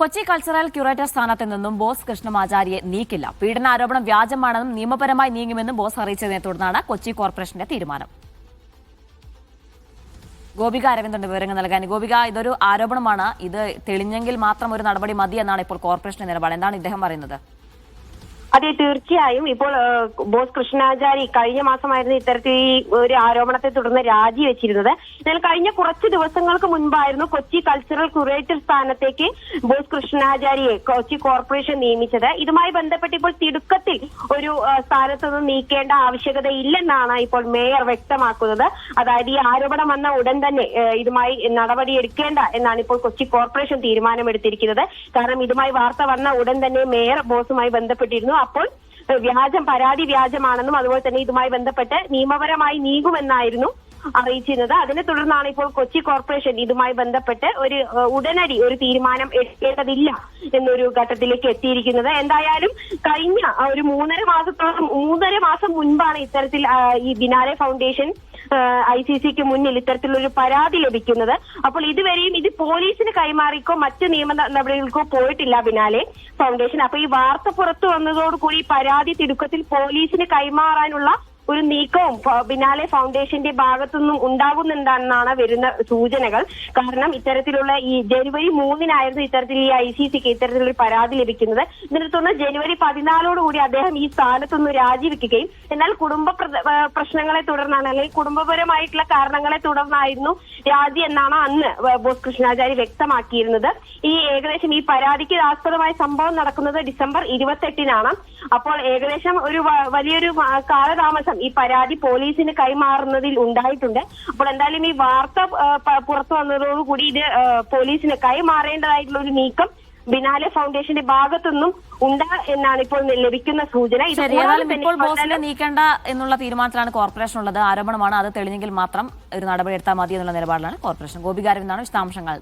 Kochi cultural curator സ്ഥാനത്ത് നിന്നും boss കൃഷ്ണമാചാരിയെ നീക്കില്ല. പീഡനാരോപണം വ്യാജമാണെന്നും നിയമപരമായി നീങ്ങുമെന്നും ബോസ് അറിയിച്ചതിനെ തുടർന്നാണ് കൊച്ചി കോർപ്പറേഷന്റെ തീരുമാനം. ഗോപിക അരവിന്ദന്റെ വിവരങ്ങൾ നൽകാൻ. ഗോപിക, ഇതൊരു ആരോപണമാണ്. ഇത് തെളിഞ്ഞെങ്കിൽ മാത്രം ഒരു നടപടി മതി എന്നാണ് ഇപ്പോൾ കോർപ്പറേഷന്റെ നിലപാട്. എന്താണ് ഇദ്ദേഹം പറയുന്നത്? അതെ, തീർച്ചയായും. ഇപ്പോൾ ബോസ് കൃഷ്ണാചാരി കഴിഞ്ഞ മാസമായിരുന്നു ഇത്തരത്തിൽ ഒരു ആരോപണത്തെ തുടർന്ന് രാജിവെച്ചിരുന്നത്. എന്നാൽ കഴിഞ്ഞ കുറച്ച് ദിവസങ്ങൾക്ക് മുൻപായിരുന്നു കൊച്ചി കൾച്ചറൽ ക്യൂറേറ്റർ സ്ഥാനത്തേക്ക് ബോസ് കൃഷ്ണാചാരിയെ കൊച്ചി കോർപ്പറേഷൻ നിയമിച്ചത്. ഇതുമായി ബന്ധപ്പെട്ട് ഇപ്പോൾ തിടുക്കത്തിൽ ഒരു സ്ഥാനത്ത് നിന്ന് നീക്കേണ്ട ആവശ്യകത ഇല്ലെന്നാണ് ഇപ്പോൾ മേയർ വ്യക്തമാക്കുന്നത്. അതായത് ഈ ആരോപണം വന്ന ഉടൻ തന്നെ ഇതുമായി നടപടിയെടുക്കേണ്ട എന്നാണ് ഇപ്പോൾ കൊച്ചി കോർപ്പറേഷൻ തീരുമാനമെടുത്തിരിക്കുന്നത്. കാരണം ഇതുമായി വാർത്ത വന്ന ഉടൻ തന്നെ മേയർ ബോസുമായി ബന്ധപ്പെട്ടിരുന്നു. അപ്പോൾ പരാതി വ്യാജമാണെന്നും അതുപോലെ തന്നെ ഇതുമായി ബന്ധപ്പെട്ട് നിയമപരമായി നീങ്ങുമെന്നായിരുന്നു അറിയിച്ചിരുന്നത്. അതിനെ തുടർന്നാണ് ഇപ്പോൾ കൊച്ചി കോർപ്പറേഷൻ ഇതുമായി ബന്ധപ്പെട്ട് ഉടനടി ഒരു തീരുമാനം എടുക്കേണ്ടതില്ല എന്നൊരു ഘട്ടത്തിലേക്ക് എത്തിയിരിക്കുന്നത്. എന്തായാലും കഴിഞ്ഞ ഒരു മൂന്നര മാസം മുൻപാണ് ഇത്തരത്തിൽ ഈ ബിനാലെ ഫൗണ്ടേഷൻ ICCക്ക് മുന്നിൽ ഇത്തരത്തിലൊരു പരാതി ലഭിക്കുന്നത്. അപ്പോൾ ഇതുവരെയും ഇത് പോലീസിന് കൈമാറിക്കോ മറ്റു നിയമ നടപടികൾക്കോ പോയിട്ടില്ല ബിനാലെ ഫൗണ്ടേഷൻ. അപ്പൊ ഈ വാർത്ത പുറത്തു വന്നതോടുകൂടി പരാതി തിടുക്കത്തിൽ പോലീസിന് കൈമാറാനുള്ള ഒരു നീക്കവും ബിനാലെ ഫൗണ്ടേഷന്റെ ഭാഗത്തുനിന്നും ഉണ്ടാകുന്നുണ്ടെന്നാണ് വരുന്ന സൂചനകൾ. കാരണം ഇത്തരത്തിലുള്ള ഈ ജനുവരി 3-നായിരുന്നു ഇത്തരത്തിൽ ഈ ICCക്ക് ഇത്തരത്തിലൊരു പരാതി ലഭിക്കുന്നത്. ഇതിനെ തുടർന്ന് ജനുവരി 14-ഓടുകൂടി അദ്ദേഹം ഈ സ്ഥാനത്തുനിന്ന് രാജിവെക്കുകയും എന്നാൽ കുടുംബ പ്രശ്നങ്ങളെ തുടർന്നാണ് അല്ലെങ്കിൽ കുടുംബപരമായിട്ടുള്ള കാരണങ്ങളെ തുടർന്നായിരുന്നു രാജി എന്നാണ് അന്ന് ബോസ് കൃഷ്ണാചാരി വ്യക്തമാക്കിയിരുന്നത്. ഏകദേശം ഈ പരാതിക്ക് ആസ്പദമായ സംഭവം നടക്കുന്നത് ഡിസംബർ 28-നാണ്. അപ്പോൾ ഏകദേശം ഒരു വലിയൊരു കാലതാമസം ഈ പരാതി പോലീസിന് കൈമാറുന്നതിൽ ഉണ്ടായിട്ടുണ്ട്. അപ്പോൾ എന്തായാലും ഈ വാർത്ത പുറത്തു വന്നതോടുകൂടി ഇത് പോലീസിന് കൈമാറേണ്ടതായിട്ടുള്ള ഒരു നീക്കം ബിനാലെ ഫൗണ്ടേഷന്റെ ഭാഗത്തുനിന്നും ഉണ്ട് എന്നാണ് ഇപ്പോൾ ലഭിക്കുന്ന സൂചന. ഇപ്പോൾ ബോസിനെ നീക്കേണ്ട എന്നുള്ള തീരുമാനത്തിലാണ് കോർപ്പറേഷൻ ഉള്ളത്. ആരോപണമാണ്, അത് തെളിഞ്ഞെങ്കിൽ മാത്രം ഒരു നടപടി എടുത്താൽ മതി എന്നുള്ള നിലപാടിലാണ് കോർപ്പറേഷൻ. ഗോപിക അരവിന്ദാണ് വിശദാംശങ്ങൾ